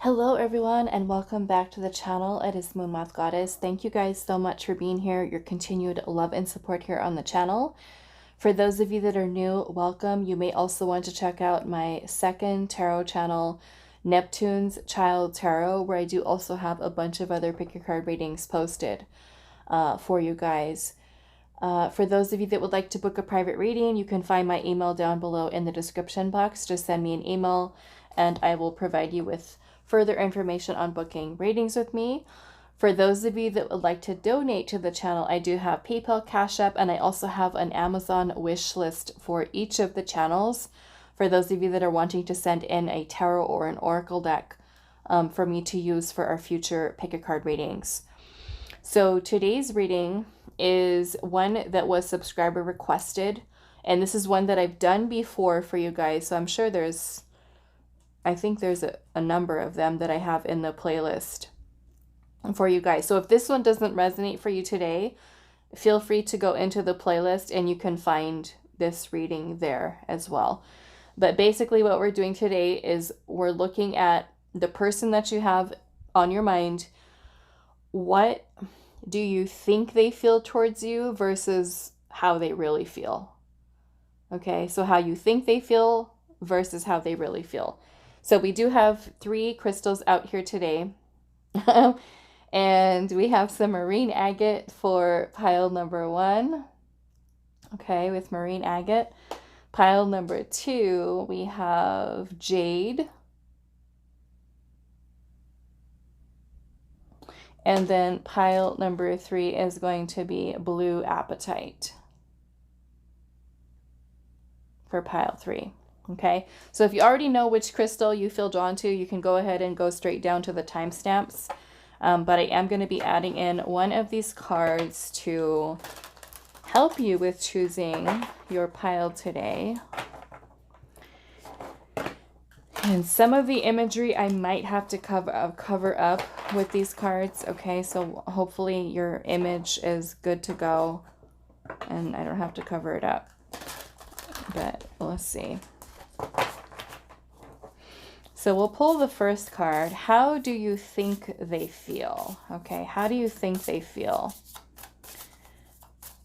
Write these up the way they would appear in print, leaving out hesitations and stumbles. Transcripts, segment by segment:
Hello everyone and welcome back to the channel. It is moonmothgoddess. Thank you guys so much for being here, your continued love and support here on the channel. For those of you that are new, welcome. You may also want to check out my second tarot channel, Neptune's Child Tarot, where I do also have a bunch of other pick your card readings posted for you guys. For those of you that would like to book a private reading, you can find my email down below in the description box. Just send me an email and I will provide you with further information on booking readings with me. For those of you that would like to donate to the channel, I do have PayPal, Cash App, and I also have an Amazon wish list for each of the channels. For those of you that are wanting to send in a tarot or an oracle deck for me to use for our future pick a card readings. So today's reading is one that was subscriber requested, and this is one that I've done before for you guys, so I'm sure I think there's a number of them that I have in the playlist for you guys. So if this one doesn't resonate for you today, feel free to go into the playlist and you can find this reading there as well. But basically what we're doing today is we're looking at the person that you have on your mind. What do you think they feel towards you versus how they really feel? Okay, so how you think they feel versus how they really feel. So we do have 3 crystals out here today. And we have some marine agate for pile number 1. Okay, with marine agate. Pile number 2, we have jade. And then pile number 3 is going to be blue apatite for pile 3. Okay, so if you already know which crystal you feel drawn to, you can go ahead and go straight down to the timestamps. But I am going to be adding in one of these cards to help you with choosing your pile today. And some of the imagery I might have to cover up with these cards. Okay, so hopefully your image is good to go and I don't have to cover it up. But let's see. So we'll pull the first card. How do you think they feel? Okay, how do you think they feel?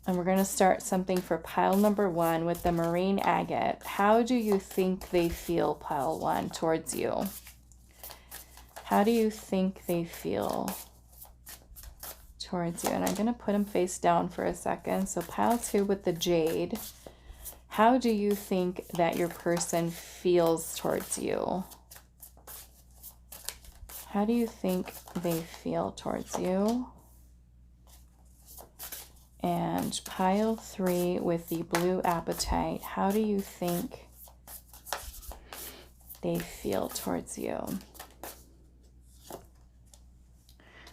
And we're going to start something for pile number 1 with the marine agate. How do you think they feel, pile 1, towards you? How do you think they feel towards you? And I'm going to put them face down for a second. So pile 2 with the jade. How do you think that your person feels towards you? How do you think they feel towards you? And pile 3 with the blue apatite. How do you think they feel towards you?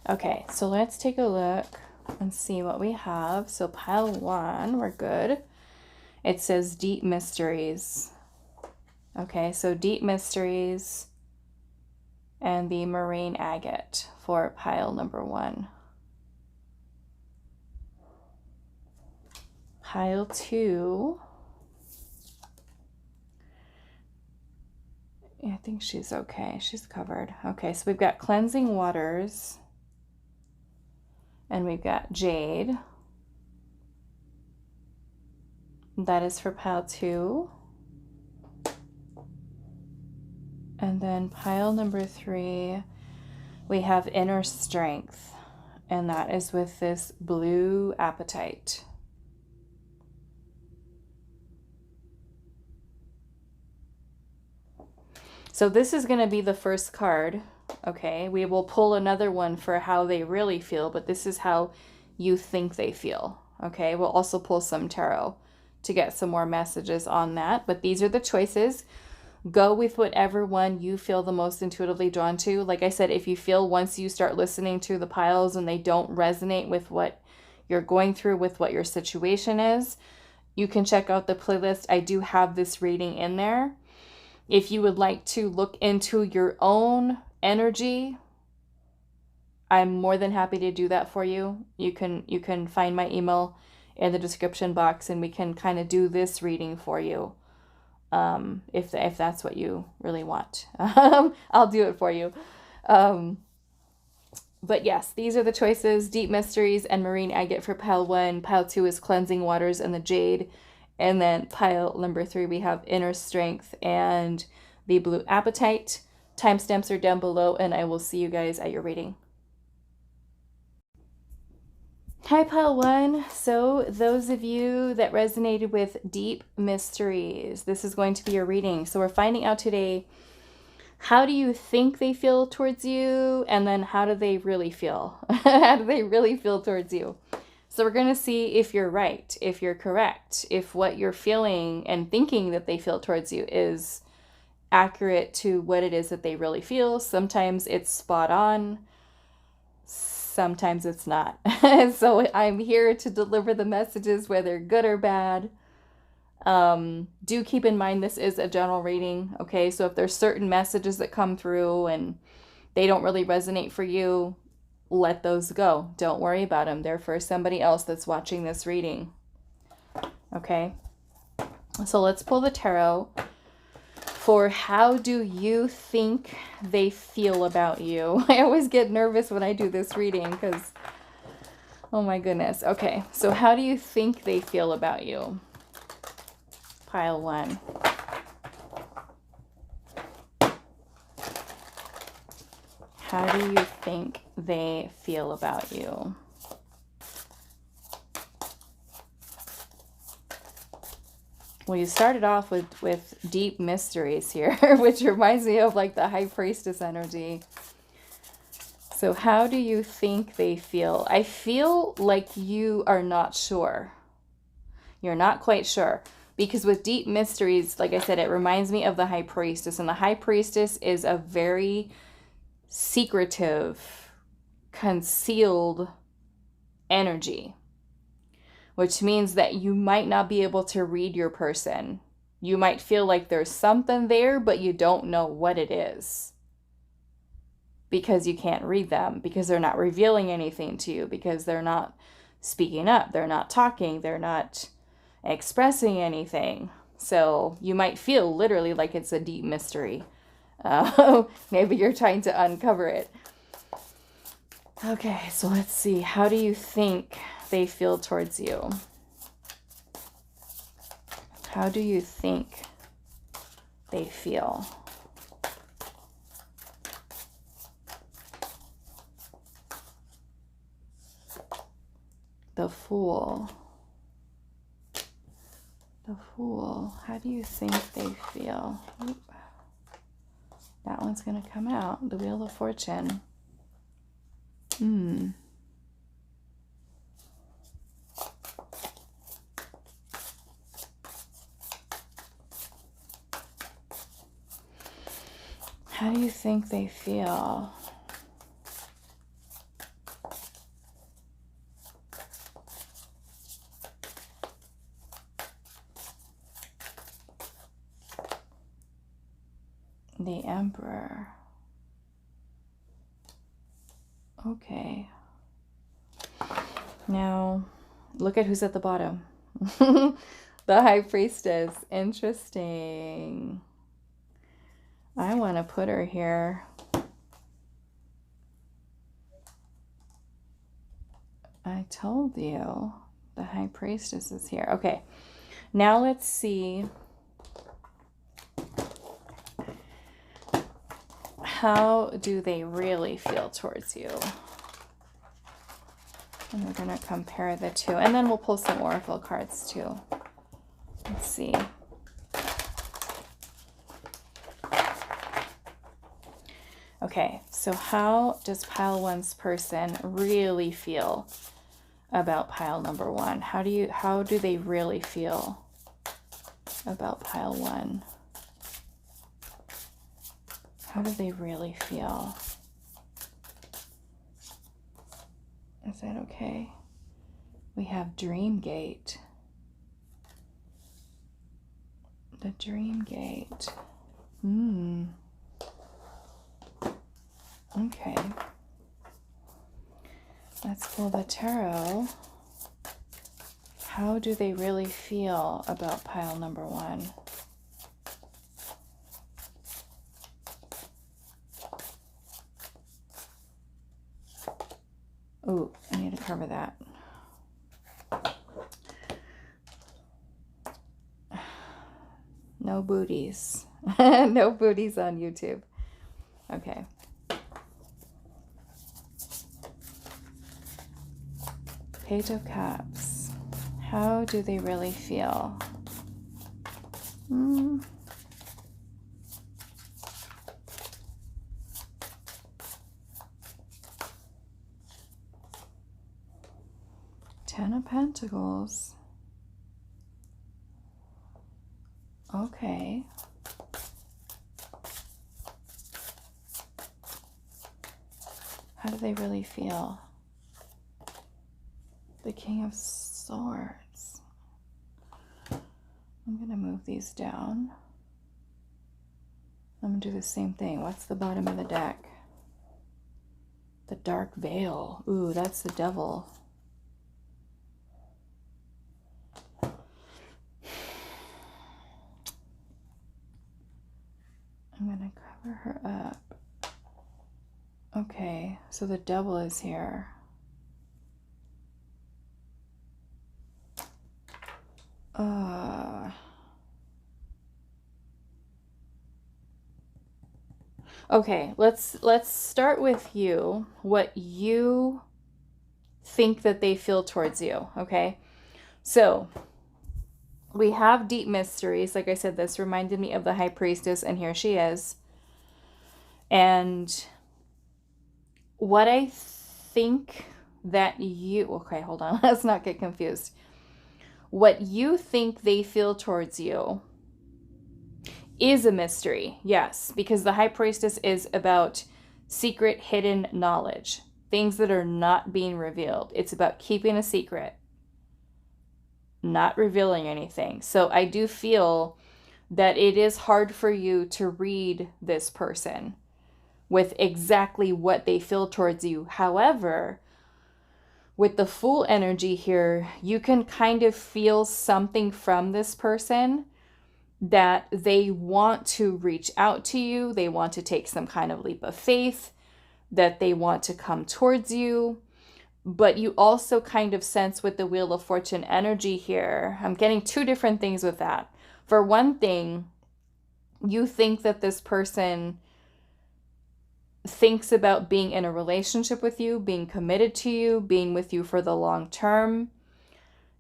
Okay, so let's take a look and see what we have. So pile 1, we're good. It says deep mysteries. Okay, so deep mysteries and the marine agate for pile number 1. Pile 2. Yeah, I think she's okay. She's covered. Okay, so we've got cleansing waters. And we've got jade. That is for pile 2. And then pile number 3, we have inner strength. And that is with this blue apatite. So this is going to be the first card. Okay, we will pull another one for how they really feel, but this is how you think they feel. Okay, we'll also pull some tarot to get some more messages on that, but these are the choices. Go with whatever one you feel the most intuitively drawn to. Like I said, if you feel once you start listening to the piles and they don't resonate with what you're going through, with what your situation is, you can check out the playlist. I do have this reading in there. If you would like to look into your own energy, I'm more than happy to do that for you. You can find my email in the description box and we can kind of do this reading for you. If that's what you really want. I'll do it for you. But yes, these are the choices: Deep Mysteries and Marine Agate for pile 1. Pile 2 is Cleansing Waters and the Jade. And then pile number 3, we have Inner Strength and the Blue Apatite. Timestamps are down below, and I will see you guys at your reading. Hi, pile 1. So those of you that resonated with Deep Mysteries, this is going to be your reading. So we're finding out today, how do you think they feel towards you? And then how do they really feel? How do they really feel towards you? So we're going to see if you're right, if you're correct, if what you're feeling and thinking that they feel towards you is accurate to what it is that they really feel. Sometimes it's spot on. Sometimes it's not. So I'm here to deliver the messages, whether good or bad. Do keep in mind this is a general reading, okay? So if there's certain messages that come through and they don't really resonate for you, let those go. Don't worry about them. They're for somebody else that's watching this reading, okay? So let's pull the tarot for how do you think they feel about you. I always get nervous when I do this reading because, oh my goodness. Okay, so how do you think they feel about you? Pile 1. How do you think they feel about you? Well, you started off with Deep Mysteries here, which reminds me of like the High Priestess energy. So how do you think they feel? I feel like you are not sure. You're not quite sure. Because with Deep Mysteries, like I said, it reminds me of the High Priestess. And the High Priestess is a very secretive, concealed energy. Which means that you might not be able to read your person. You might feel like there's something there, but you don't know what it is. Because you can't read them. Because they're not revealing anything to you. Because they're not speaking up. They're not talking. They're not expressing anything. So you might feel literally like it's a deep mystery. Maybe you're trying to uncover it. Okay, so let's see. How do you think they feel towards you? How do you think they feel? The Fool. The Fool. How do you think they feel? Oop. That one's going to come out. The Wheel of Fortune. How do you think they feel? The Emperor. Okay. Now, look at who's at the bottom. The High Priestess. Interesting. I want to put her here. I told you. The High Priestess is here. Okay. Now let's see. How do they really feel towards you? And we're going to compare the two. And then we'll pull some oracle cards too. Let's see. Okay, so how does pile 1's person really feel about pile number 1? How do they really feel about pile 1? How do they really feel? Is that okay? We have Dream Gate. The Dream Gate. Okay. Let's pull the tarot. How do they really feel about pile number 1? Ooh, I need to cover that. No booties. No booties on YouTube. Okay. Page of Cups. How do they really feel? Ten of Pentacles. Okay. How do they really feel? The King of Swords. I'm going to move these down. I'm going to do the same thing. What's the bottom of the deck? The Dark Veil. Ooh, that's the devil. I'm going to cover her up. Okay, so the devil is here. Okay, let's start with you. What you think that they feel towards you, okay? So, we have deep mysteries. Like I said, this reminded me of the High Priestess, and here she is. And what I think that you... Okay, hold on. Let's not get confused. What you think they feel towards you is a mystery, yes, because the High Priestess is about secret, hidden knowledge, things that are not being revealed. It's about keeping a secret, not revealing anything. So I do feel that it is hard for you to read this person with exactly what they feel towards you. However, with the Fool energy here, you can kind of feel something from this person that they want to reach out to you, they want to take some kind of leap of faith, that they want to come towards you. But you also kind of sense with the Wheel of Fortune energy here, I'm getting two different things with that. For one thing, you think that this person thinks about being in a relationship with you, being committed to you, being with you for the long term.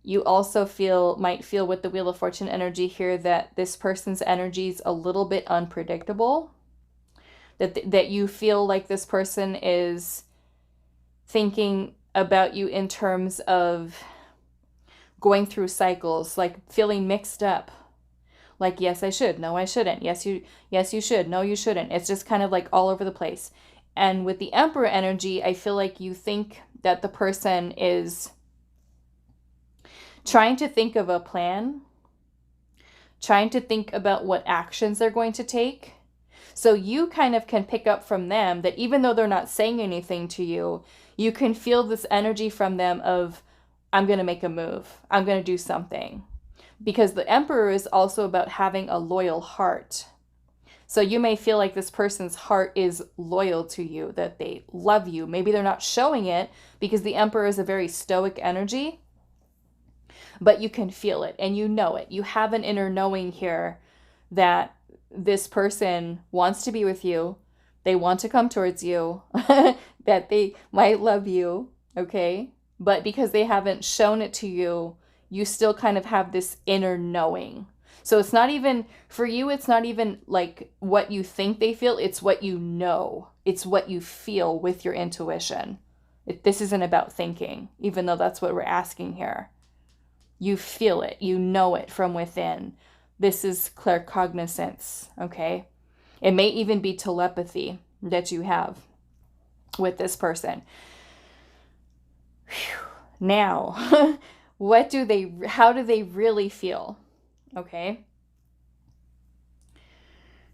You also might feel with the Wheel of Fortune energy here that this person's energy is a little bit unpredictable. That you feel like this person is thinking about you in terms of going through cycles, like feeling mixed up. Like, yes, I should. No, I shouldn't. Yes, you should. No, you shouldn't. It's just kind of like all over the place. And with the Emperor energy, I feel like you think that the person is trying to think of a plan, trying to think about what actions they're going to take. So you kind of can pick up from them that even though they're not saying anything to you, you can feel this energy from them of, I'm going to make a move. I'm going to do something. Because the Emperor is also about having a loyal heart. So you may feel like this person's heart is loyal to you, that they love you. Maybe they're not showing it because the Emperor is a very stoic energy. But you can feel it and you know it. You have an inner knowing here that this person wants to be with you. They want to come towards you. That they might love you, okay? But because they haven't shown it to you, you still kind of have this inner knowing. So it's not even, for you, it's not even like what you think they feel. It's what you know. It's what you feel with your intuition. This isn't about thinking, even though that's what we're asking here. You feel it. You know it from within. This is claircognizance, okay? It may even be telepathy that you have with this person. Whew. Now, how do they really feel? Okay?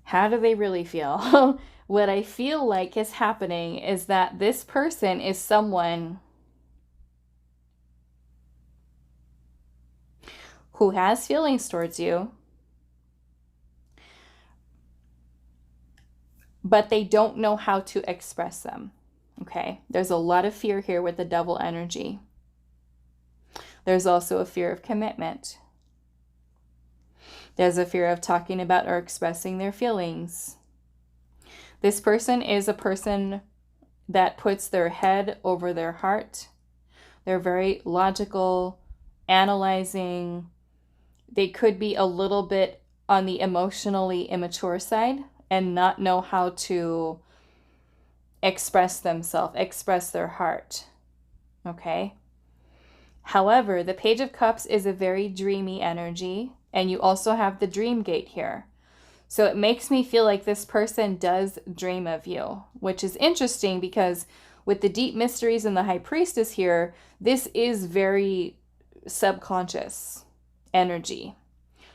How do they really feel? What I feel like is happening is that this person is someone who has feelings towards you, but they don't know how to express them. Okay, there's a lot of fear here with the Devil energy. There's also a fear of commitment. There's a fear of talking about or expressing their feelings. This person is a person that puts their head over their heart. They're very logical, analyzing. They could be a little bit on the emotionally immature side and not know how to express themselves, express their heart. Okay? However, the Page of Cups is a very dreamy energy, and you also have the Dream Gate here. So it makes me feel like this person does dream of you, which is interesting because with the deep mysteries and the High Priestess here, this is very subconscious energy.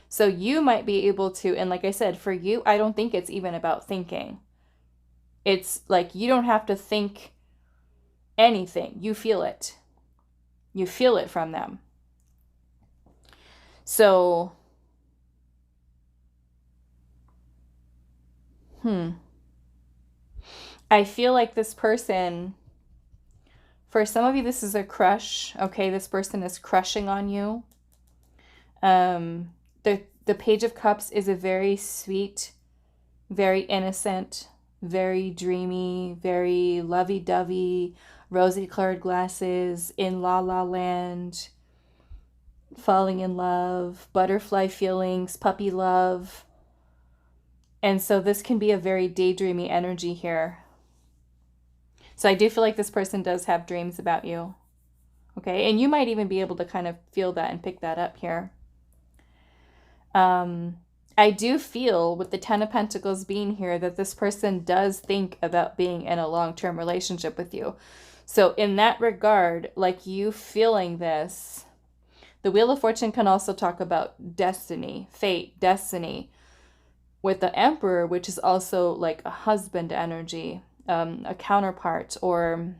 So you might be able to, and like I said, for you, I don't think it's even about thinking. It's like you don't have to think anything. You feel it. You feel it from them. So, I feel like this person, for some of you, this is a crush. Okay, this person is crushing on you. The Page of Cups is a very sweet, very innocent, very dreamy, very lovey-dovey, rosy-colored glasses, in la la land, falling in love, butterfly feelings, puppy love. And so this can be a very daydreamy energy here. So I do feel like this person does have dreams about you. Okay, and you might even be able to kind of feel that and pick that up here. I do feel with the Ten of Pentacles being here that this person does think about being in a long-term relationship with you. So in that regard, like you feeling this, the Wheel of Fortune can also talk about destiny, fate, destiny. With the Emperor, which is also like a husband energy, a counterpart, or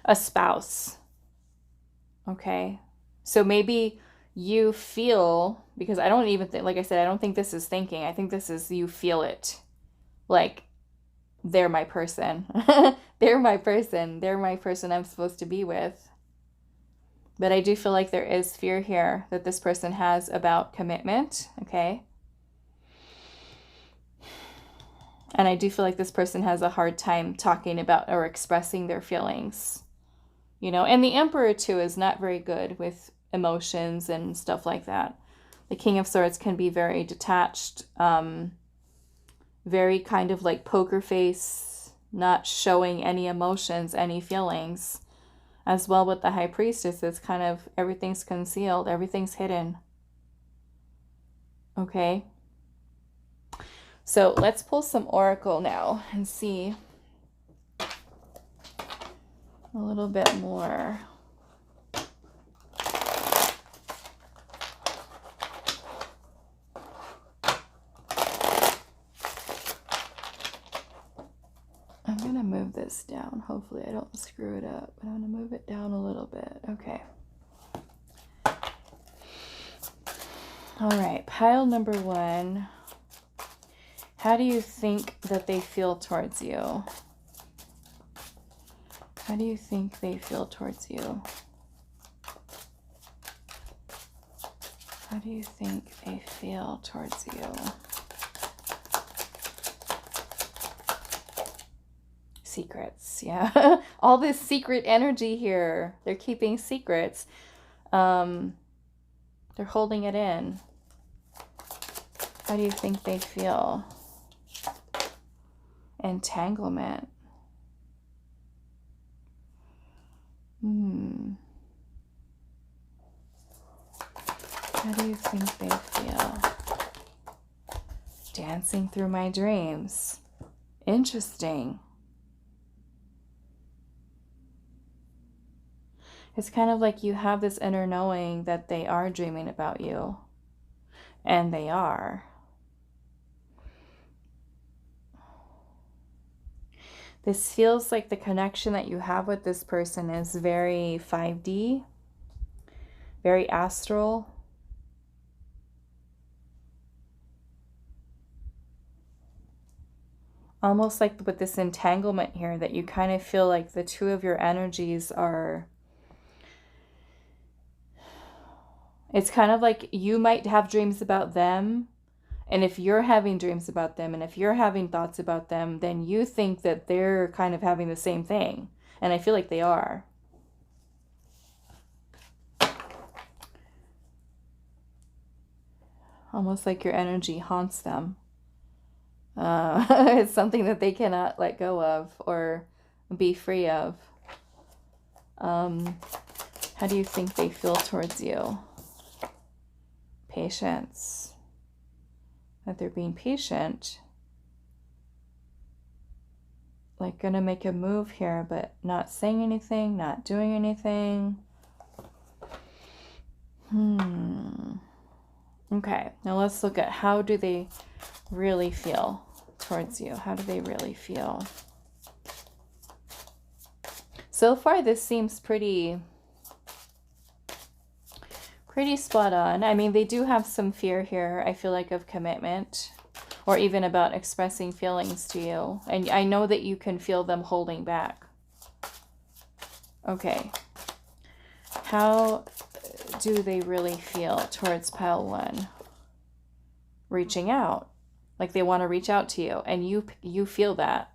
a spouse. Okay, so maybe you feel, because I don't even think, like I said, I don't think this is thinking. I think this is you feel it. Like, they're my person. They're my person. They're my person I'm supposed to be with. But I do feel like there is fear here that this person has about commitment. Okay. And I do feel like this person has a hard time talking about or expressing their feelings. You know, and the Emperor too is not very good with emotions and stuff like that. The King of Swords can be very detached, very kind of like poker face, not showing any emotions, any feelings. As well with the High Priestess, it's kind of everything's concealed, everything's hidden. Okay. So let's pull some Oracle now and see a little bit more. I'm going to move this down. Hopefully I don't screw it up. I'm going to move it down a little bit. Okay. All right. Pile number 1. How do you think that they feel towards you? How do you think they feel towards you? How do you think they feel towards you? Secrets, yeah. All this secret energy here. They're keeping secrets. They're holding it in. How do you think they feel? Entanglement. How do you think they feel? Dancing through my dreams. Interesting. It's kind of like you have this inner knowing that they are dreaming about you. And they are. This feels like the connection that you have with this person is very 5D, very astral. almost like with this entanglement here, that you kind of feel like the two of your energies are, it's kind of like you might have dreams about them. And if you're having dreams about them, and if you're having thoughts about them, then you think that they're kind of having the same thing. And I feel like they are. Almost like your energy haunts them. It's something that they cannot let go of or be free of. How do you think they feel towards you? Patience. That they're being patient. Like gonna make a move here, but not saying anything, not doing anything. Okay, now let's look at how do they really feel towards you? How do they really feel? So far, this seems pretty spot on. I mean, they do have some fear here, I feel like, of commitment, or even about expressing feelings to you. And I know that you can feel them holding back. Okay. How do they really feel towards pile 1? Reaching out. Like they want to reach out to you, and you feel that.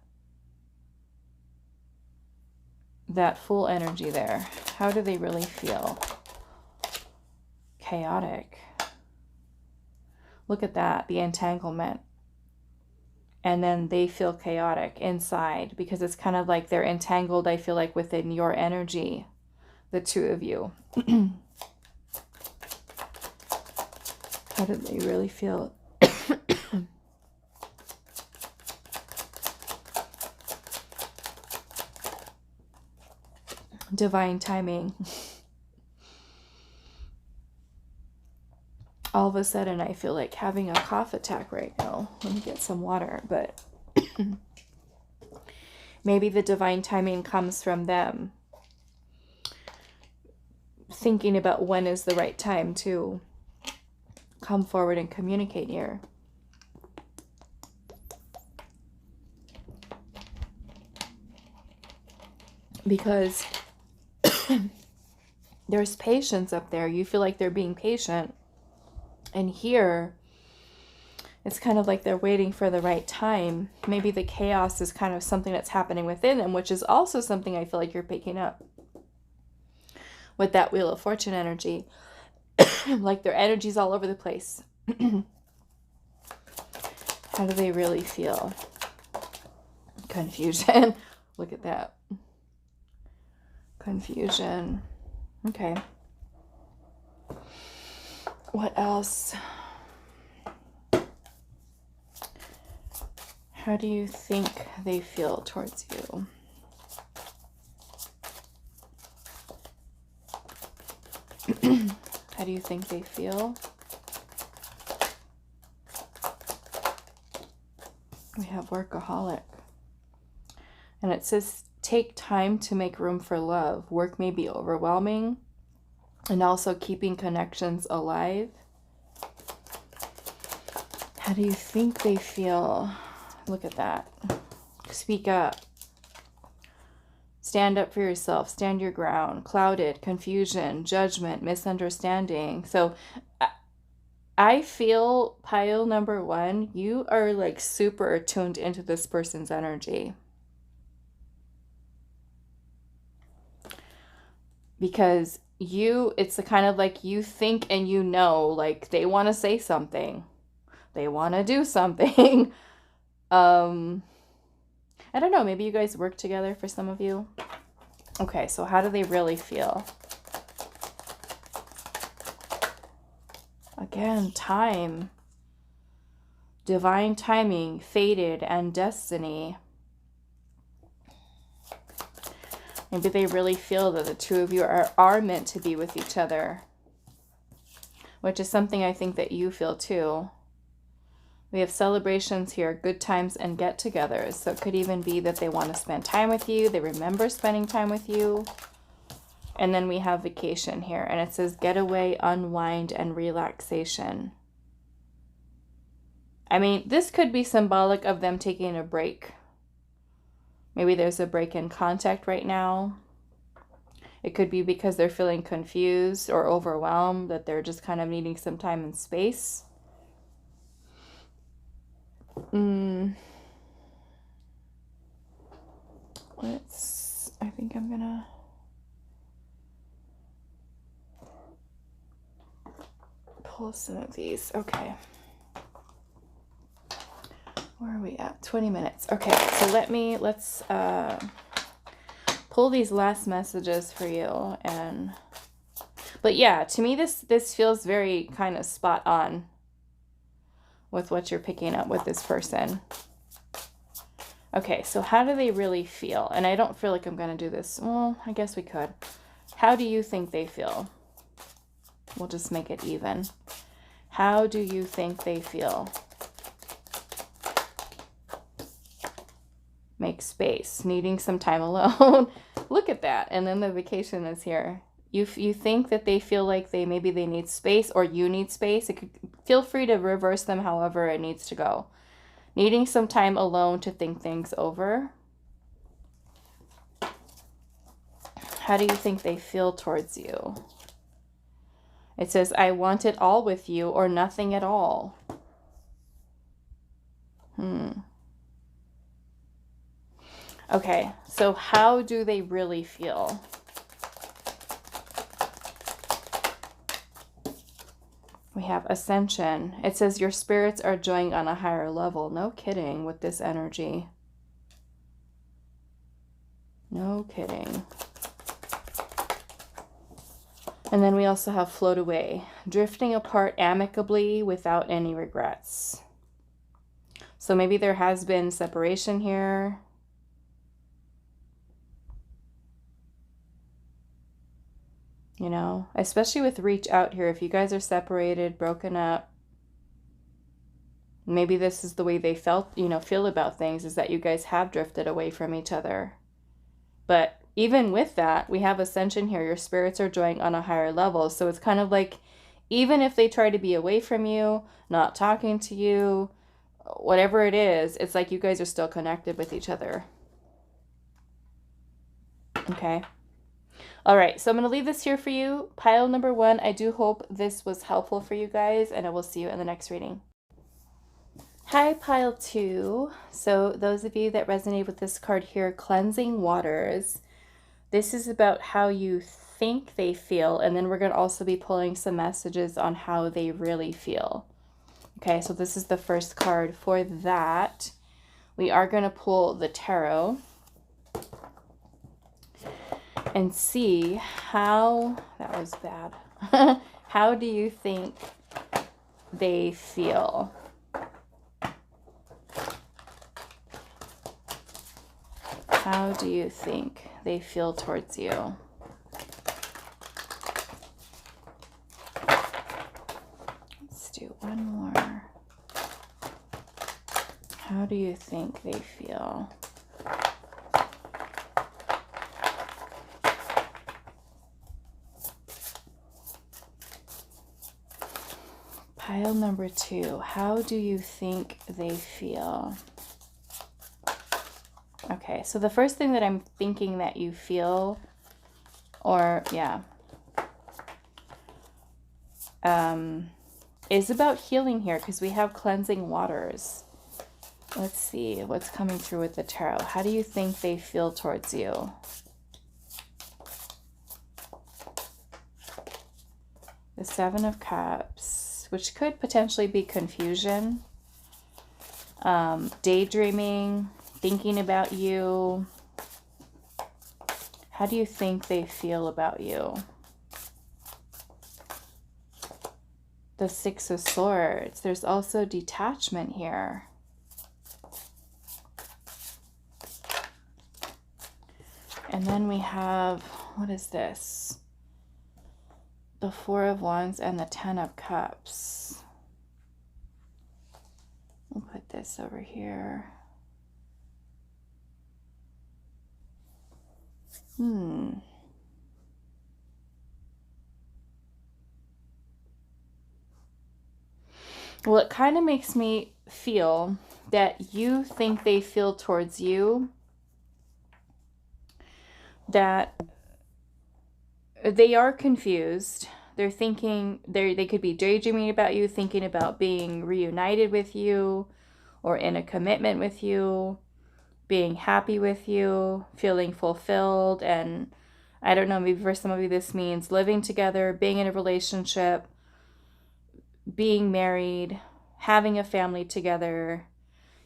That full energy there. How do they really feel? Chaotic. Look at that, the entanglement. And then they feel chaotic inside, because it's kind of like they're entangled, I feel like, within your energy, the two of you. How do they really feel? Divine timing. All of a sudden, I feel like having a cough attack right now. Let me get some water, but maybe the divine timing comes from them thinking about when is the right time to come forward and communicate here. Because there's patience up there. You feel like they're being patient. And here, it's kind of like they're waiting for the right time. Maybe the chaos is kind of something that's happening within them, which is also something I feel like you're picking up with that Wheel of Fortune energy. Like their energy's all over the place. How do they really feel? Confusion. Look at that. Confusion. Okay. What else? How do you think they feel towards you? How do you think they feel? We have workaholic. And it says, take time to make room for love. Work may be overwhelming. And also keeping connections alive. How do you think they feel? Look at that. Speak up. Stand up for yourself. Stand your ground. Clouded. Confusion. Judgment. Misunderstanding. So I feel pile number 1, you are like super attuned into this person's energy. Because it's the kind of like you think and you know, like they want to say something. They want to do something. I don't know, maybe you guys work together for some of you. Okay, so how do they really feel? Again, time. Divine timing, fated, and destiny. Maybe they really feel that the two of you are meant to be with each other. Which is something I think that you feel too. We have celebrations here, good times and get-togethers. So it could even be that they want to spend time with you. They remember spending time with you. And then we have vacation here. And it says getaway, unwind, and relaxation. I mean, this could be symbolic of them taking a break Maybe there's a break in contact right now. It could be because they're feeling confused or overwhelmed, that they're just kind of needing some time and space. I think I'm gonna pull some of these. Okay. Where are we at? 20 minutes. Okay, so let's pull these last messages for you. But yeah, to me this feels very kind of spot on with what you're picking up with this person. Okay, so how do they really feel? And I don't feel like I'm going to do this. Well, I guess we could. How do you think they feel? We'll just make it even. How do you think they feel? Make space. Needing some time alone. Look at that. And then the vacation is here. You think that they feel like maybe they need space, or you need space. Feel free to reverse them however it needs to go. Needing some time alone to think things over. How do you think they feel towards you? It says, I want it all with you or nothing at all. Okay, so how do they really feel? We have Ascension. It says your spirits are joining on a higher level. No kidding with this energy. No kidding. And then we also have Float Away. Drifting apart amicably without any regrets. So maybe there has been separation here. You know, especially with reach out here. If you guys are separated, broken up, maybe this is the way they feel about things, is that you guys have drifted away from each other. But even with that, we have Ascension here. Your spirits are joining on a higher level. So it's kind of like, even if they try to be away from you, not talking to you, whatever it is, it's like you guys are still connected with each other. Okay. All right, so I'm going to leave this here for you. Pile number 1, I do hope this was helpful for you guys, and I will see you in the next reading. Hi, pile 2. So those of you that resonate with this card here, Cleansing Waters. This is about how you think they feel, and then we're going to also be pulling some messages on how they really feel. Okay, so this is the first card for that. We are going to pull the tarot and see how, that was bad. How do you think they feel? How do you think they feel towards you? Let's do one more. How do you think they feel? Pile number 2, how do you think they feel? Okay, so the first thing that I'm thinking that you feel, or yeah, is about healing here, because we have Cleansing Waters. Let's see what's coming through with the tarot. How do you think they feel towards you? The 7 of Cups, which could potentially be confusion, daydreaming, thinking about you. How do you think they feel about you? The 6 of Swords. There's also detachment here. And then we have, what is this? The 4 of Wands and the 10 of Cups. We'll put this over here. Well, it kind of makes me feel that you think they feel towards you that they are confused. They're thinking, they could be daydreaming about you, thinking about being reunited with you or in a commitment with you, being happy with you, feeling fulfilled. And I don't know, maybe for some of you this means living together, being in a relationship, being married, having a family together.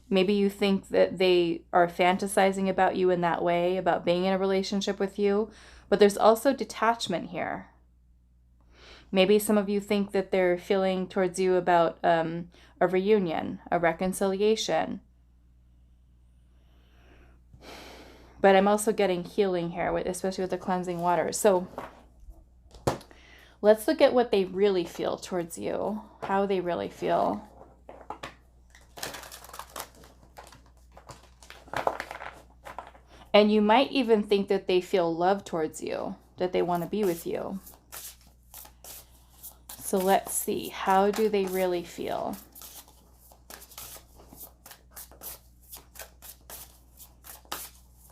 Maybe you think that they are fantasizing about you in that way, about being in a relationship with you, but there's also detachment here. Maybe some of you think that they're feeling towards you about a reunion, a reconciliation. But I'm also getting healing here, especially with the cleansing water. So let's look at what they really feel towards you, how they really feel. And you might even think that they feel love towards you, that they want to be with you. So let's see, how do they really feel?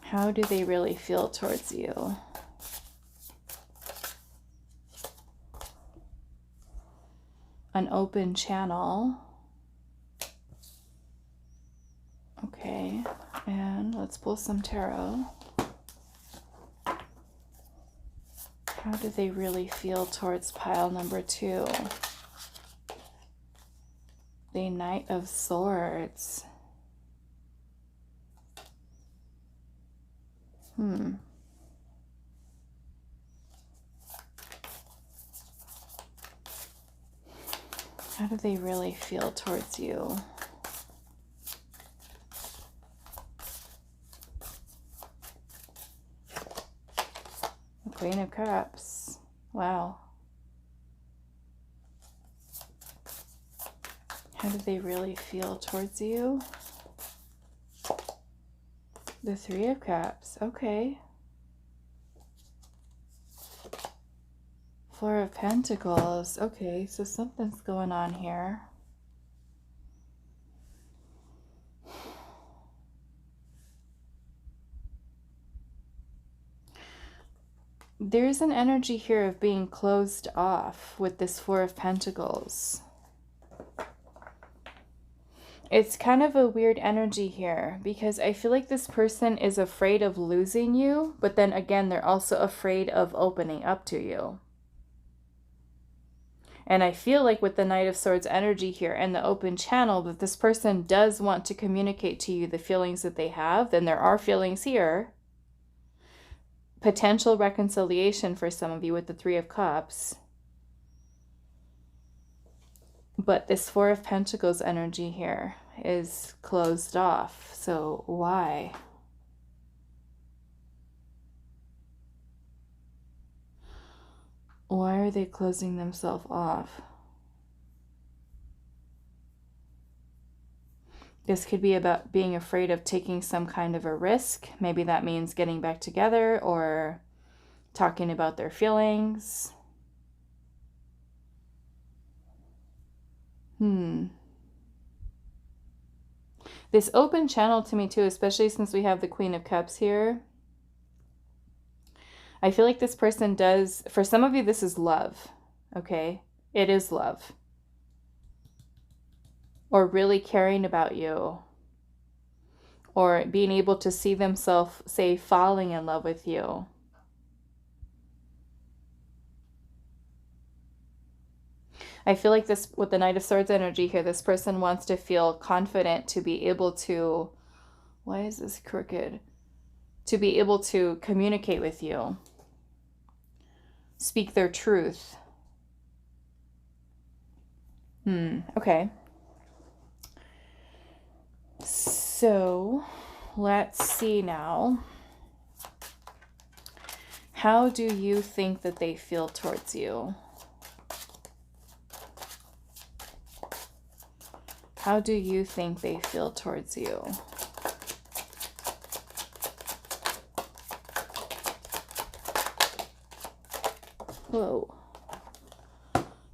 How do they really feel towards you? An open channel. Okay, and let's pull some tarot. How do they really feel towards pile number 2? The Knight of Swords. How do they really feel towards you? The Queen of Cups. Wow. How do they really feel towards you? The Three of Cups. Okay. Four of Pentacles. Okay, so something's going on here. There's an energy here of being closed off with this Four of Pentacles. It's kind of a weird energy here because I feel like this person is afraid of losing you, but then again, they're also afraid of opening up to you. And I feel like with the Knight of Swords energy here and the open channel, that this person does want to communicate to you the feelings that they have. Then there are feelings here. Potential reconciliation for some of you with the Three of Cups. But this Four of Pentacles energy here is closed off. So why? Why are they closing themselves off? This could be about being afraid of taking some kind of a risk. Maybe that means getting back together or talking about their feelings. This open channel to me too, especially since we have the Queen of Cups here. I feel like this person does, for some of you, this is love, okay? It is love. Or really caring about you. Or being able to see themselves, say, falling in love with you. I feel like this, with the Knight of Swords energy here, this person wants to feel confident to be able to, why is this crooked? To be able to communicate with you. Speak their truth. Okay. So, let's see now. How do you think that they feel towards you? How do you think they feel towards you? Whoa.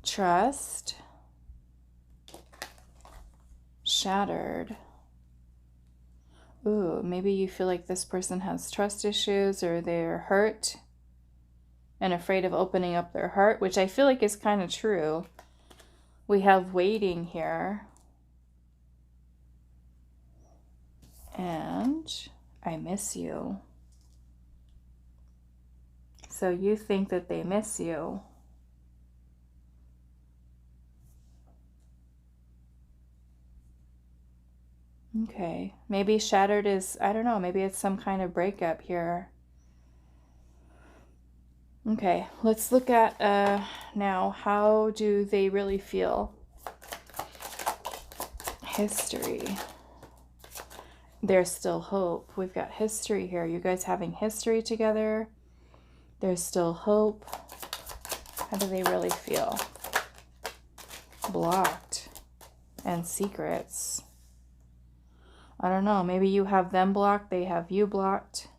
Trust. Shattered. Ooh, maybe you feel like this person has trust issues or they're hurt and afraid of opening up their heart, which I feel like is kind of true. We have waiting here. And I miss you. So you think that they miss you. Okay, maybe shattered is, I don't know, maybe it's some kind of breakup here. Okay, let's look at now, how do they really feel? History. There's still hope. We've got history here. You guys having history together. There's still hope. How do they really feel? Blocked. And secrets. I don't know. Maybe you have them blocked. They have you blocked.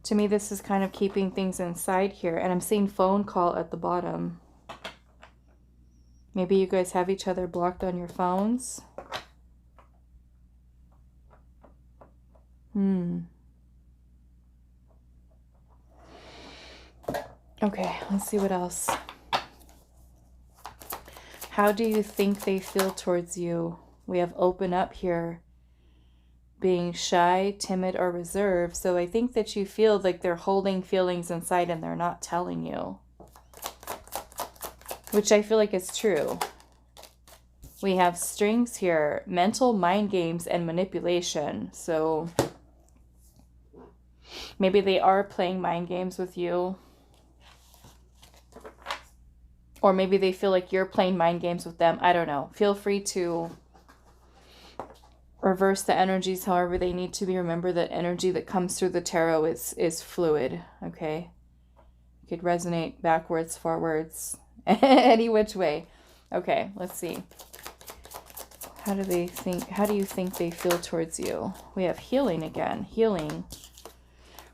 To me, this is kind of keeping things inside here. And I'm seeing phone call at the bottom. Maybe you guys have each other blocked on your phones. Okay, let's see what else. How do you think they feel towards you? We have open up here. Being shy, timid, or reserved. So I think that you feel like they're holding feelings inside and they're not telling you. Which I feel like is true. We have strings here. Mental mind games and manipulation. So maybe they are playing mind games with you. Or maybe they feel like you're playing mind games with them. I don't know. Feel free to reverse the energies however they need to be. Remember that energy that comes through the tarot is fluid, okay? It could resonate backwards, forwards, any which way. Okay, let's see. How do you think they feel towards you? We have healing again. Healing.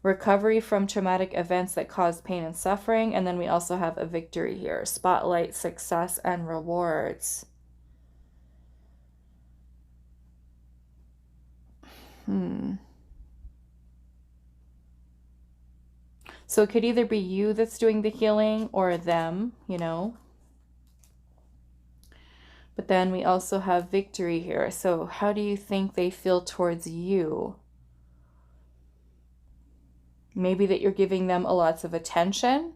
Recovery from traumatic events that cause pain and suffering. And then we also have a victory here. Spotlight, success, and rewards. So it could either be you that's doing the healing or them, you know. But then we also have victory here. So how do you think they feel towards you? Maybe that you're giving them lots of attention,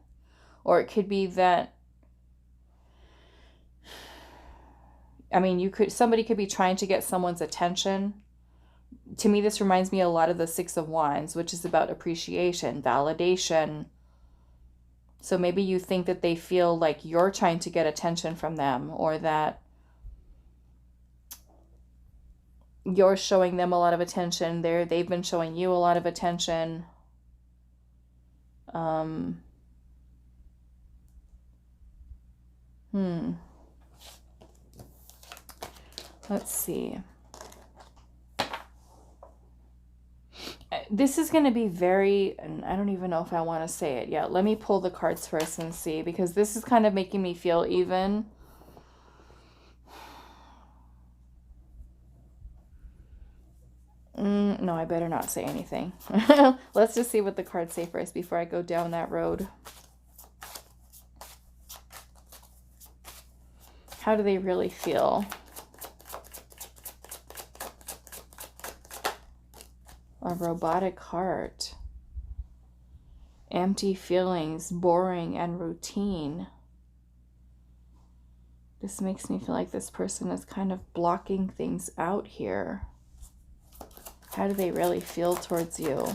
or it could be that, I mean, somebody could be trying to get someone's attention. To me, this reminds me a lot of the Six of Wands, which is about appreciation, validation. So maybe you think that they feel like you're trying to get attention from them, or that you're showing them a lot of attention. They've been showing you a lot of attention. Let's see. This is going to be very, and I don't even know if I want to say it yet. Let me pull the cards first and see, because this is kind of making me feel even. No, I better not say anything. Let's just see what the cards say first before I go down that road. How do they really feel? A robotic heart. Empty feelings, boring and routine. This makes me feel like this person is kind of blocking things out here. How do they really feel towards you?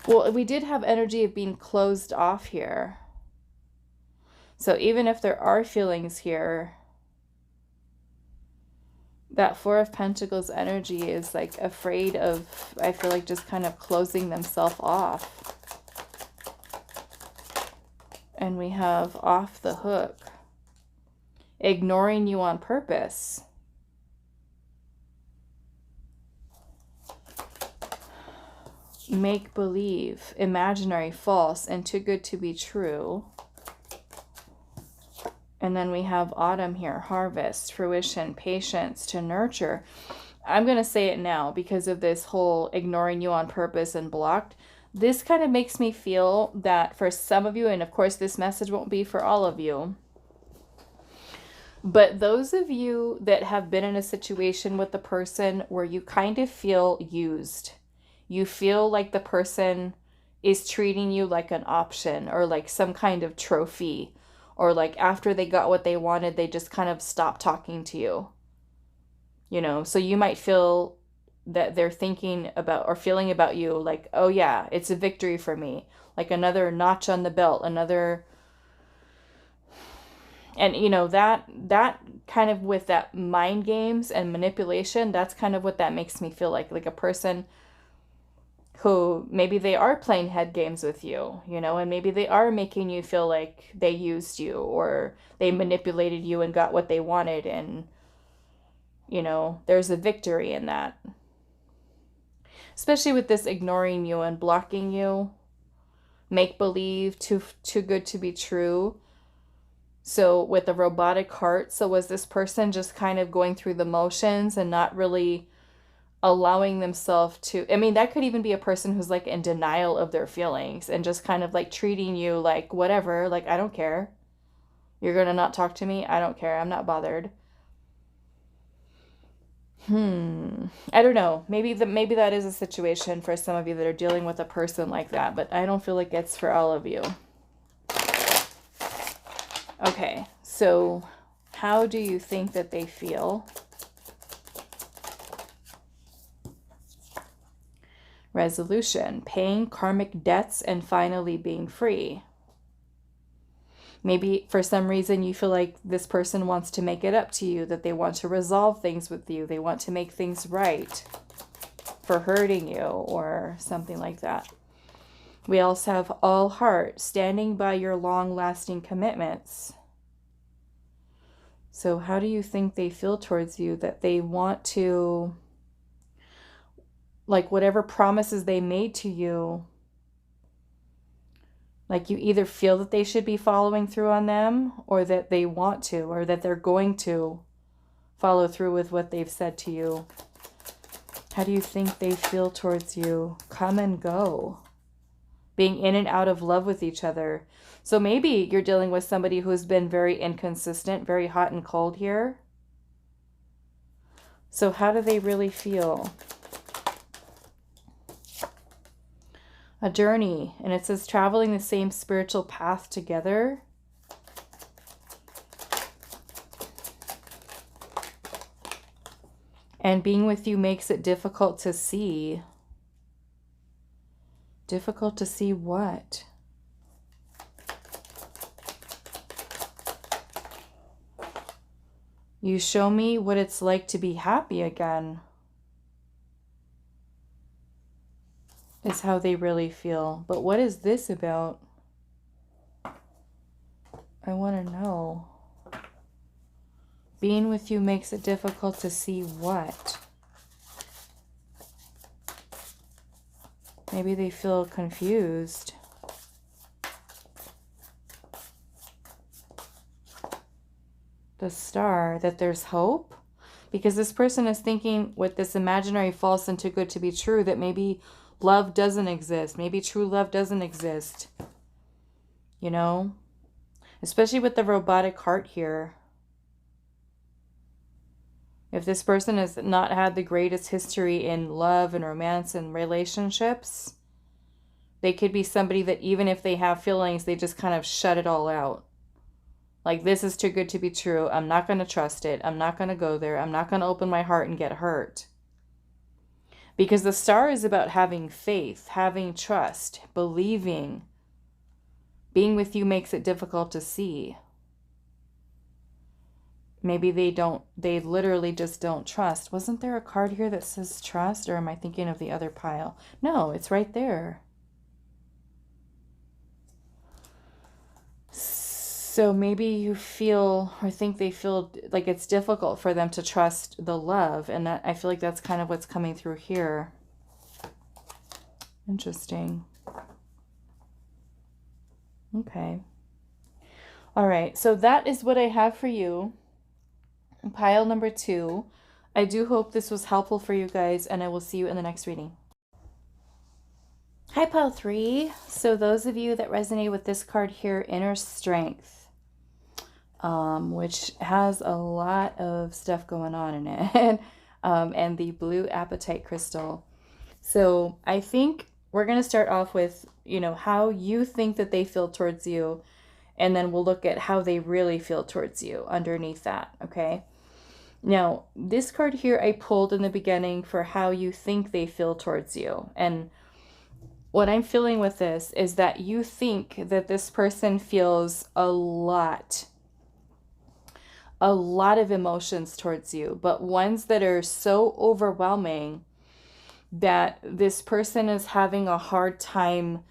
Well, we did have energy of being closed off here. So even if there are feelings here, that Four of Pentacles energy is like afraid of, I feel like, just kind of closing themselves off. And we have off the hook. Ignoring you on purpose. Make believe, imaginary, false, and too good to be true. And then we have autumn here, harvest, fruition, patience, to nurture. I'm going to say it now because of this whole ignoring you on purpose and blocked. This kind of makes me feel that for some of you, and of course this message won't be for all of you, but those of you that have been in a situation with the person where you kind of feel used, you feel like the person is treating you like an option or like some kind of trophy, or like after they got what they wanted, they just kind of stopped talking to you. You know, so you might feel that they're thinking about or feeling about you like, oh yeah, it's a victory for me. Like another notch on the belt, another. And you know, that kind of with that mind games and manipulation, that's kind of what that makes me feel like a person who maybe they are playing head games with you, you know, and maybe they are making you feel like they used you or they manipulated you and got what they wanted. And, you know, there's a victory in that. Especially with this ignoring you and blocking you, make believe, too good to be true. So with a robotic heart, so was this person just kind of going through the motions and not really allowing themselves to, I mean, that could even be a person who's like in denial of their feelings and just kind of like treating you like whatever, like, I don't care. You're going to not talk to me? I don't care. I'm not bothered. I don't know. Maybe that is a situation for some of you that are dealing with a person like that, but I don't feel like it's for all of you. Okay, so how do you think that they feel? Resolution, paying karmic debts and finally being free. Maybe for some reason you feel like this person wants to make it up to you, that they want to resolve things with you. They want to make things right for hurting you or something like that. We also have all heart, standing by your long-lasting commitments. So how do you think they feel towards you? That they want to, like whatever promises they made to you, like you either feel that they should be following through on them or that they want to, or that they're going to follow through with what they've said to you. How do you think they feel towards you? Come and go. Being in and out of love with each other. So maybe you're dealing with somebody who's been very inconsistent, very hot and cold here. So how do they really feel? A journey, and it says traveling the same spiritual path together. And being with you makes it difficult to see. Difficult to see what? You show me what it's like to be happy again. Is how they really feel. But what is this about? I want to know. Being with you makes it difficult to see what? Maybe they feel confused. The star, that there's hope? Because this person is thinking with this imaginary false and too good to be true that maybe love doesn't exist. Maybe true love doesn't exist. You know? Especially with the robotic heart here. If this person has not had the greatest history in love and romance and relationships, they could be somebody that even if they have feelings, they just kind of shut it all out. Like, this is too good to be true. I'm not going to trust it. I'm not going to go there. I'm not going to open my heart and get hurt. Because the star is about having faith, having trust, believing. Being with you makes it difficult to see. Maybe they literally just don't trust. Wasn't there a card here that says trust, or am I thinking of the other pile? No, it's right there. So maybe you feel or think they feel like it's difficult for them to trust the love. And that, I feel like that's kind of what's coming through here. Interesting. Okay. All right, so that is what I have for you. Pile number 2. I do hope this was helpful for you guys, and I will see you in the next reading. Hi, pile 3. So those of you that resonate with this card here, Inner Strength, which has a lot of stuff going on in it, and the blue Apatite crystal. So I think we're going to start off with, how you think that they feel towards you, and then we'll look at how they really feel towards you underneath that, okay? Now, this card here I pulled in the beginning for how you think they feel towards you. And what I'm feeling with this is that you think that this person feels a lot of emotions towards you, but ones that are so overwhelming that this person is having a hard time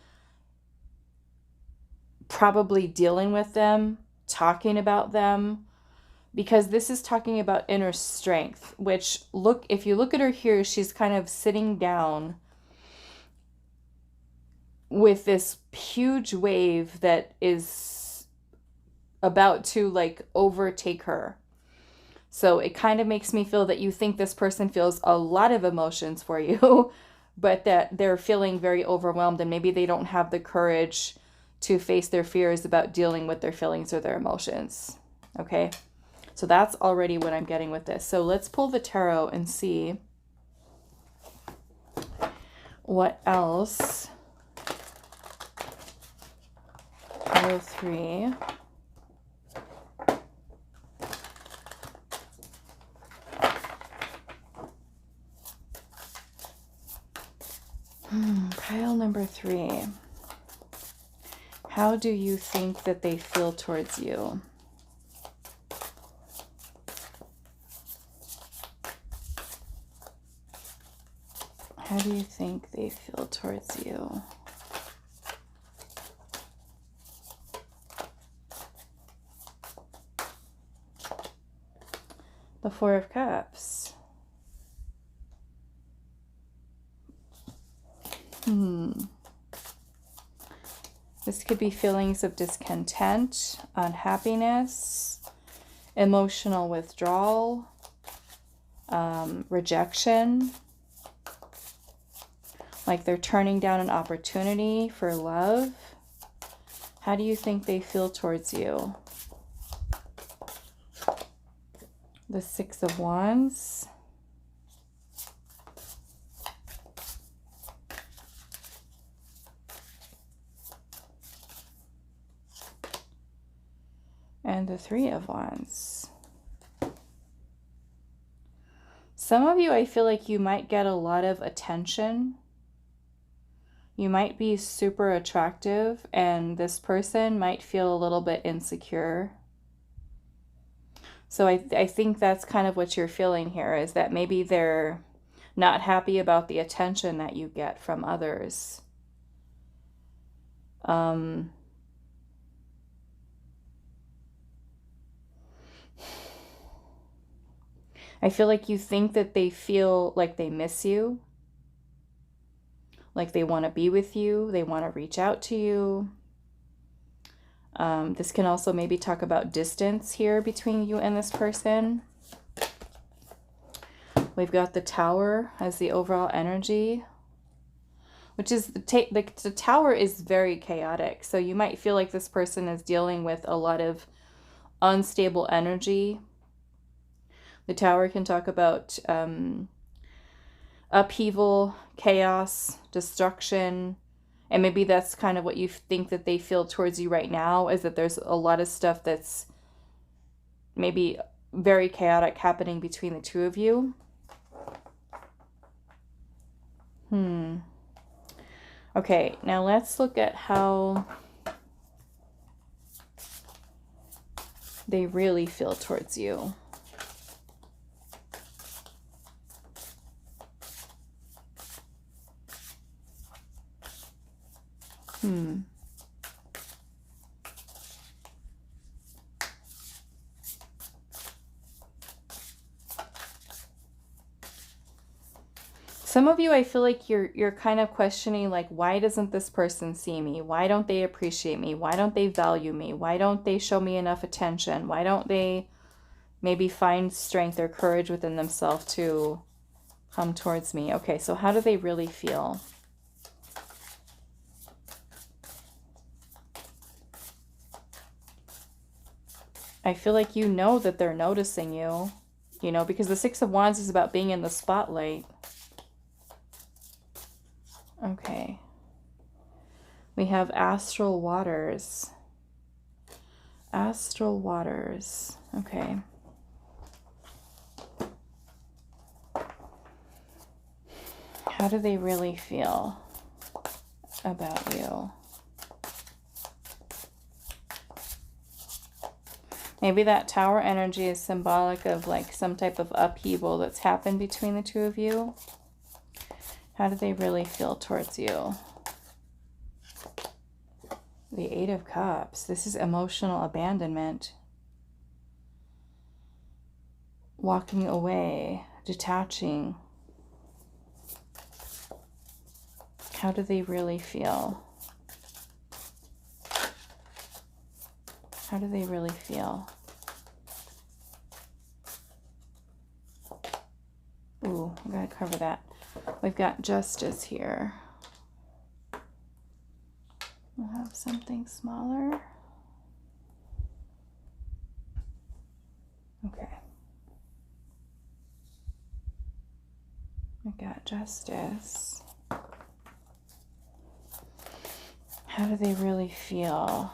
probably dealing with them, talking about them, because this is talking about inner strength, which if you look at her here, she's kind of sitting down with this huge wave that is about to like overtake her. So it kind of makes me feel that you think this person feels a lot of emotions for you, but that they're feeling very overwhelmed, and maybe they don't have the courage to face their fears about dealing with their feelings or their emotions. Okay, so that's already what I'm getting with this. So let's pull the tarot and see what else. Pile 3. Pile number 3. How do you think that they feel towards you? How do you think they feel towards you? The 4 of Cups. This could be feelings of discontent, unhappiness, emotional withdrawal, rejection, like they're turning down an opportunity for love. How do you think they feel towards you? The 6 of Wands. And the 3 of Wands. Some of you, I feel like you might get a lot of attention. You might be super attractive, and this person might feel a little bit insecure. So I think that's kind of what you're feeling here, is that maybe they're not happy about the attention that you get from others. I feel like you think that they feel like they miss you, like they want to be with you, they want to reach out to you. This can also maybe talk about distance here between you and this person. We've got the Tower as the overall energy, which is the Tower is very chaotic. So you might feel like this person is dealing with a lot of unstable energy. The Tower can talk about upheaval, chaos, destruction. And maybe that's kind of what you think that they feel towards you right now, is that there's a lot of stuff that's maybe very chaotic happening between the two of you. Okay, now let's look at how they really feel towards you. Some of you, I feel like you're kind of questioning, like, why doesn't this person see me? Why don't they appreciate me? Why don't they value me? Why don't they show me enough attention? Why don't they maybe find strength or courage within themselves to come towards me? Okay, so how do they really feel? I feel like you know that they're noticing you, you know, because the Six of Wands is about being in the spotlight. Okay. We have astral waters. Astral waters. Okay. How do they really feel about you? Maybe that Tower energy is symbolic of like some type of upheaval that's happened between the two of you. How do they really feel towards you? The Eight of Cups. This is emotional abandonment. Walking away, detaching. How do they really feel? How do they really feel? Ooh, I'm going to cover that. We've got Justice here. We'll have something smaller. Okay. We got Justice. How do they really feel?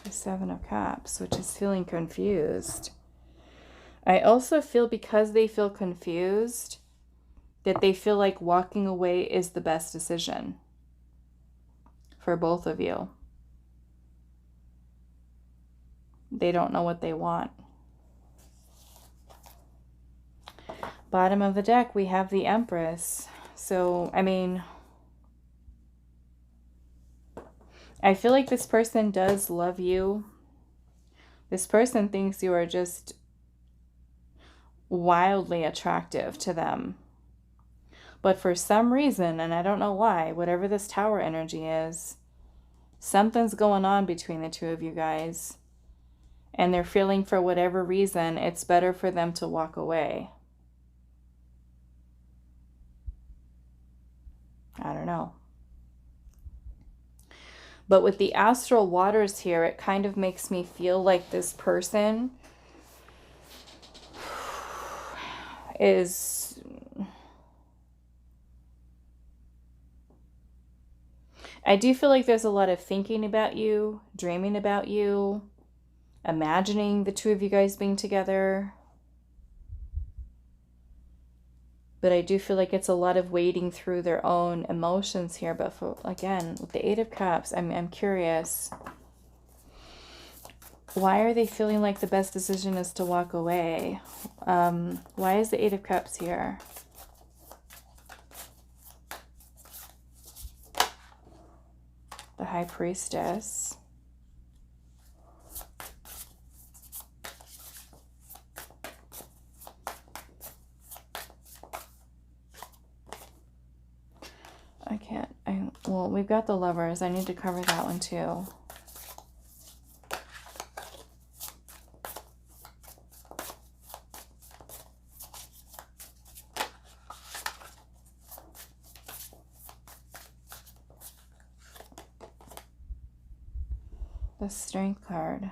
The Seven of Cups, which is feeling confused. I also feel because they feel confused, that they feel like walking away is the best decision for both of you. They don't know what they want. Bottom of the deck, we have the Empress. So, I mean, I feel like this person does love you. This person thinks you are just wildly attractive to them. But for some reason, and I don't know why, whatever this Tower energy is, something's going on between the two of you guys. And they're feeling, for whatever reason, it's better for them to walk away. I don't know. But with the astral waters here, it kind of makes me feel like this person is... I do feel like there's a lot of thinking about you, dreaming about you, imagining the two of you guys being together. But I do feel like it's a lot of wading through their own emotions here. But for, again, with the Eight of Cups, I'm curious. Why are they feeling like the best decision is to walk away? Why is the Eight of Cups here? The High Priestess. Well, we've got the Lovers. I need to cover that one too. The Strength card.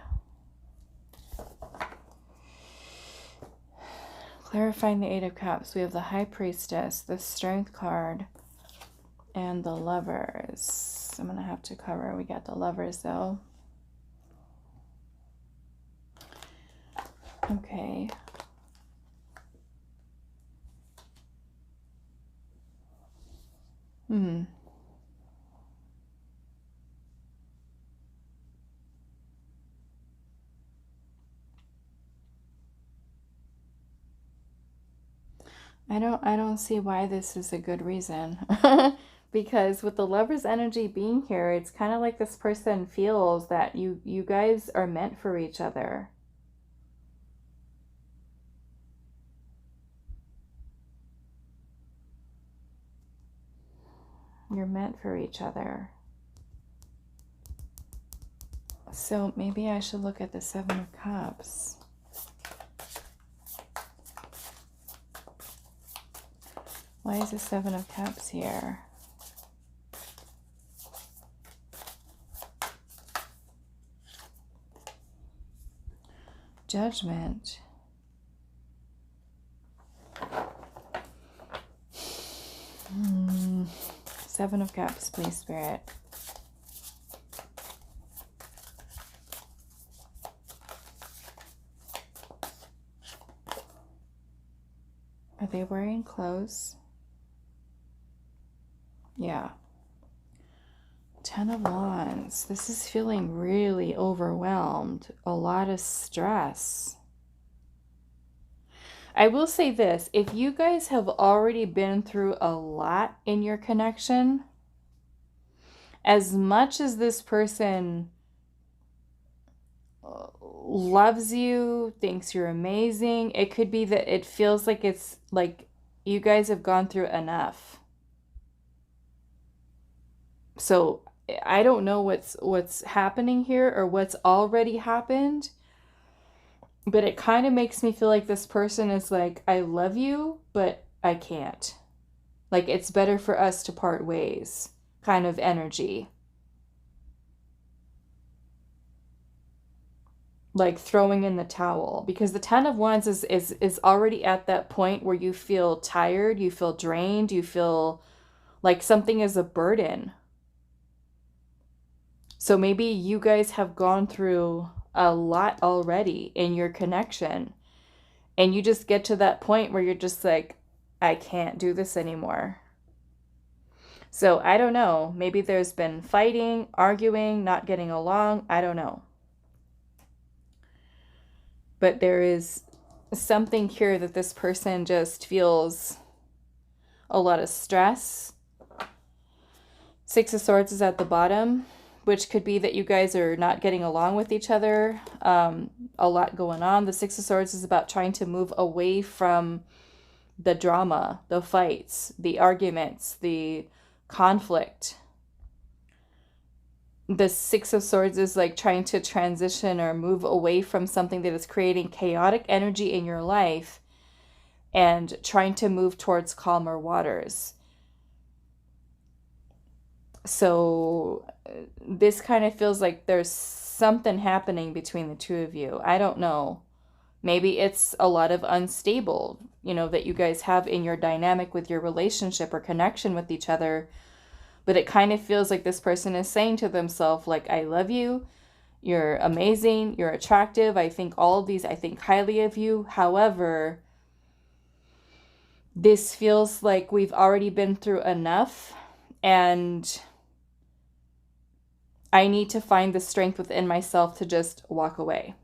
Clarifying the Eight of Cups. We have the High Priestess, the Strength card, and the Lovers. I'm going to have to cover. We got the Lovers though. Okay. I don't see why this is a good reason. Because with the Lover's energy being here, it's kind of like this person feels that you guys are meant for each other. You're meant for each other. So maybe I should look at the Seven of Cups. Why is the Seven of Cups here? Judgment. Seven of Cups, please, Spirit. Are they wearing clothes? Yeah. Ten of Wands. This is feeling really overwhelmed. A lot of stress. I will say this. If you guys have already been through a lot in your connection, as much as this person loves you, thinks you're amazing, it could be that it feels like it's like you guys have gone through enough. So I don't know what's happening here or what's already happened, but it kind of makes me feel like this person is like, I love you, but I can't. Like, it's better for us to part ways kind of energy. Like throwing in the towel, because the Ten of Wands is already at that point where you feel tired, you feel drained, you feel like something is a burden. So maybe you guys have gone through a lot already in your connection, and you just get to that point where you're just like, I can't do this anymore. So I don't know, maybe there's been fighting, arguing, not getting along, I don't know. But there is something here that this person just feels a lot of stress. Six of Swords is at the bottom, which could be that you guys are not getting along with each other. A lot going on. The Six of Swords is about trying to move away from the drama, the fights, the arguments, the conflict. The Six of Swords is like trying to transition or move away from something that is creating chaotic energy in your life and trying to move towards calmer waters. So this kind of feels like there's something happening between the two of you. I don't know. Maybe it's a lot of unstable, that you guys have in your dynamic with your relationship or connection with each other. But it kind of feels like this person is saying to themselves, like, I love you. You're amazing. You're attractive. I think all of these, I think highly of you. However, this feels like we've already been through enough, and I need to find the strength within myself to just walk away.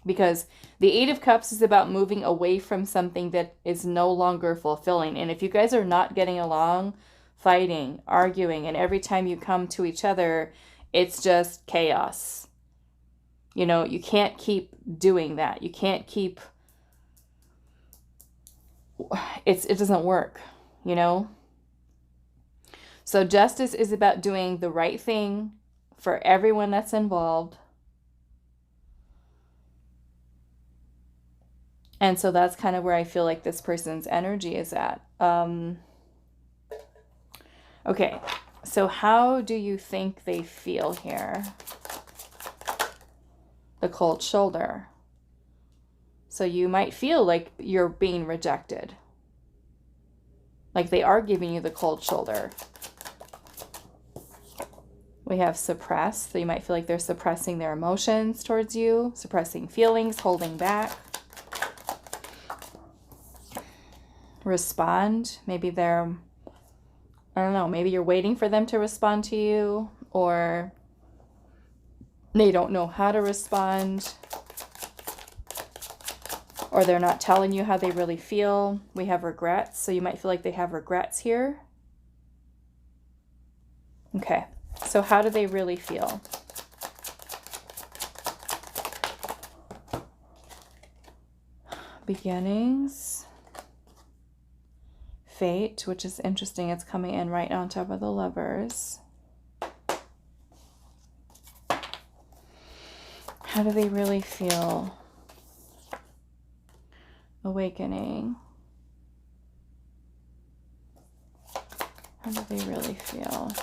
Because the Eight of Cups is about moving away from something that is no longer fulfilling. And if you guys are not getting along, fighting, arguing, and every time you come to each other, it's just chaos. You can't keep doing that. You can't keep... It doesn't work, So justice is about doing the right thing for everyone that's involved. And so that's kind of where I feel like this person's energy is at. Okay, so how do you think they feel here? The cold shoulder. So you might feel like you're being rejected. Like they are giving you the cold shoulder. We have suppress. So you might feel like they're suppressing their emotions towards you, suppressing feelings, holding back. Respond. Maybe they're, I don't know, maybe you're waiting for them to respond to you, or they don't know how to respond, or they're not telling you how they really feel. We have regrets. So you might feel like they have regrets here. Okay. So how do they really feel? Beginnings. Fate, which is interesting. It's coming in right on top of the Lovers. How do they really feel? Awakening. How do they really feel?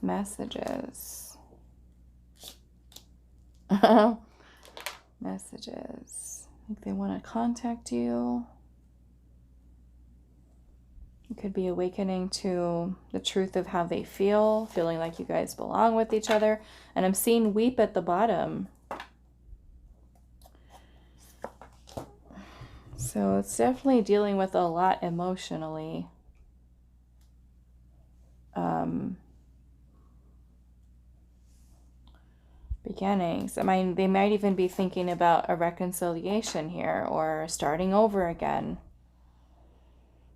Messages. Messages. I think they want to contact you. It could be awakening to the truth of how they feel, feeling like you guys belong with each other. And I'm seeing weep at the bottom. So it's definitely dealing with a lot emotionally. Beginnings. I mean, they might even be thinking about a reconciliation here or starting over again.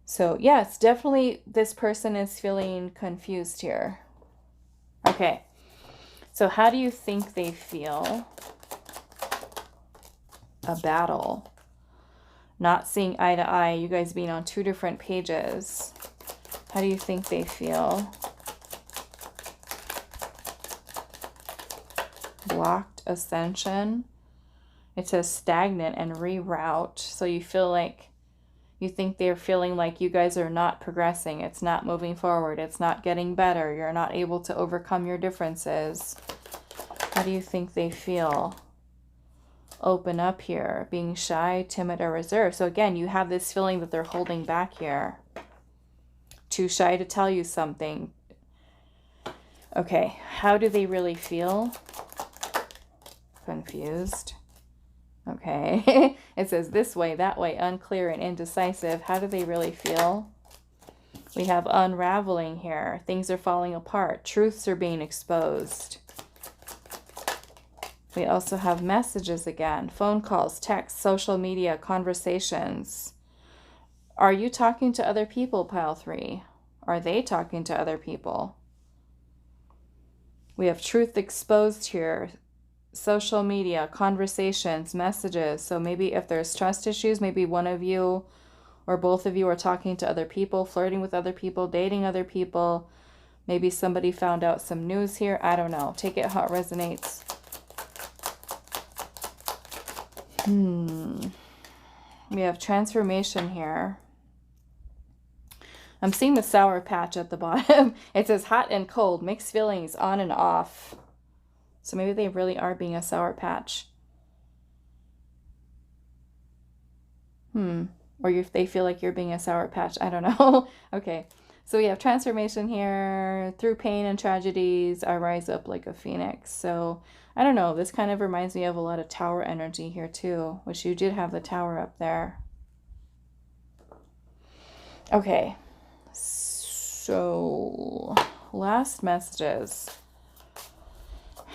So yes, definitely this person is feeling confused here. Okay. So how do you think they feel? A battle. Not seeing eye to eye. You guys being on 2 different pages. How do you think they feel? Blocked ascension. It says stagnant and reroute. So you feel like, you think they're feeling like you guys are not progressing. It's not moving forward. It's not getting better. You're not able to overcome your differences. How do you think they feel? Open up here. Being shy, timid, or reserved. So again, you have this feeling that they're holding back here. Too shy to tell you something. Okay, how do they really feel? Confused. Okay, it says this way, that way, unclear and indecisive. How do they really feel? We have unraveling here. Things are falling apart. Truths are being exposed. We also have messages again. Phone calls, texts, social media, conversations. Are you talking to other people, pile 3? Are they talking to other people? We have truth exposed here. Social media, conversations, messages. So maybe if there's trust issues, maybe one of you or both of you are talking to other people, flirting with other people, dating other people. Maybe somebody found out some news here. I don't know. Take it how it resonates. We have transformation here. I'm seeing the Sour Patch at the bottom. It says hot and cold, mixed feelings, on and off. So maybe they really are being a Sour Patch. Or if they feel like you're being a Sour Patch. I don't know. Okay. So we have transformation here. Through pain and tragedies, I rise up like a phoenix. So I don't know. This kind of reminds me of a lot of Tower energy here too, which you did have the Tower up there. Okay. So last messages.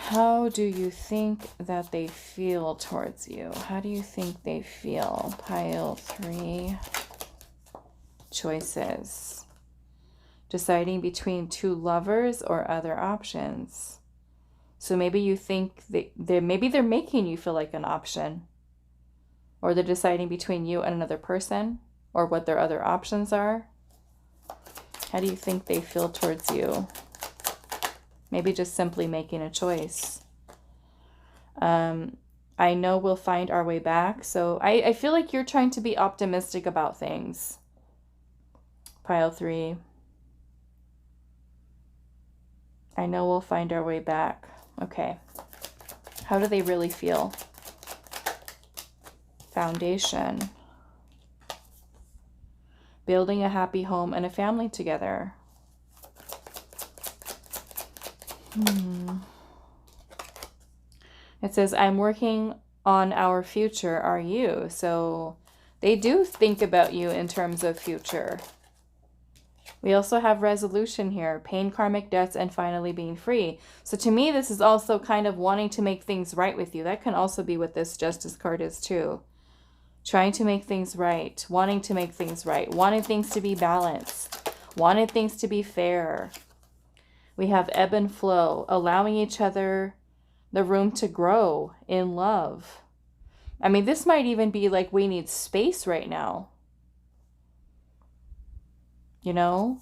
How do you think that they feel towards you? How do you think they feel? Pile 3. Choices. Deciding between 2 lovers or other options. So maybe you think maybe they're making you feel like an option. Or they're deciding between you and another person. Or what their other options are. How do you think they feel towards you? Maybe just simply making a choice. I know we'll find our way back. So I feel like you're trying to be optimistic about things. Pile 3. I know we'll find our way back. Okay. How do they really feel? Foundation. Building a happy home and a family together. It says, I'm working on our future. Are you? So they do think about you in terms of future. We also have resolution here. Pain, karmic debts, and finally being free. So to me, this is also kind of wanting to make things right with you. That can also be what this Justice card is too. Trying to make things right. Wanting to make things right. Wanting things to be balanced. Wanting things to be fair. We have ebb and flow. Allowing each other the room to grow in love. I mean, this might even be like we need space right now. you know?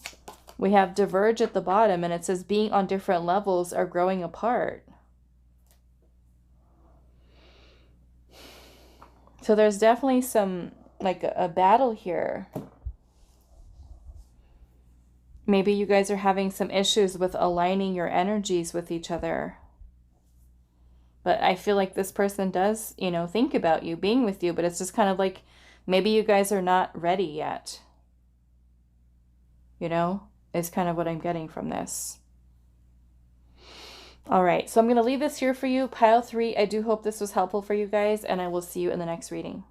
We have diverge at the bottom, and it says being on different levels are growing apart. So there's definitely some, like a battle here. Maybe you guys are having some issues with aligning your energies with each other. But I feel like this person does, you know, think about you, being with you, but it's just kind of like maybe you guys are not ready yet. You know, is kind of what I'm getting from this. All right, so I'm going to leave this here for you. Pile 3, I do hope this was helpful for you guys, and I will see you in the next reading.